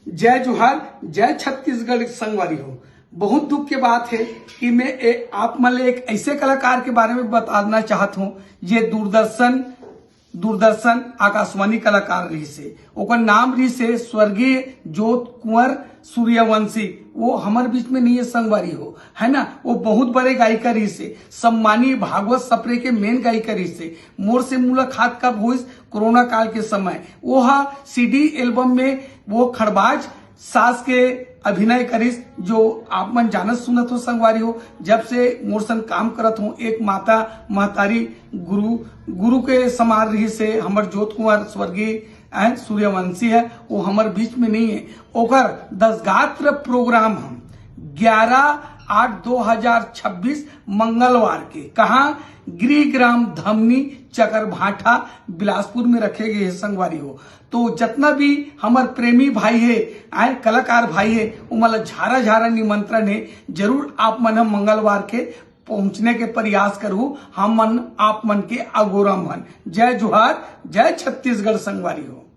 जय जोहार, जय छत्तीसगढ़ संगवारी हो। बहुत दुख की बात है कि मैं आप मन एक ऐसे कलाकार के बारे में बताना चाहता हूँ ये दूरदर्शन आकाशवाणी कलाकार रही से। ओकर नाम रही से स्वर्गीय ज्योत कुंवर सूर्यवंशी। वो हमारे बीच में नहीं है संगवारी हो, है ना। वो बहुत बड़े गायिका रही से, सम्मानीय भागवत सप्रे के मेन गायिका रही से। मोर से मुलाकात कब हुई? कोरोना काल के समय। वो सीडी एल्बम में वो खड़बाज सास के अभिनय करिस, जो आप मन जानत सुनत हो संगवारी हो। जब से मोर संग काम करत हूँ, एक माता महतारी गुरु के समान रही से हमर ज्योत कुंवर स्वर्गीय सूर्यवंशी है। वो हमारे बीच में नहीं है। ओकर 10 गात्र प्रोग्राम हम 11/8/2026 मंगलवार के कहा गिरिग्राम धमनी चकरभाठा बिलासपुर में रखे गए हैं संगवारी हो। तो जितना भी हमार प्रेमी भाई है कलाकार भाई है, वो मतलब झारा निमंत्रण है। जरूर आप मन हम मंगलवार के पहुंचने के प्रयास करूँ। हम मन आप मन के अगोरा मन। जय जोहार, जय छत्तीसगढ़ संगवारी हो।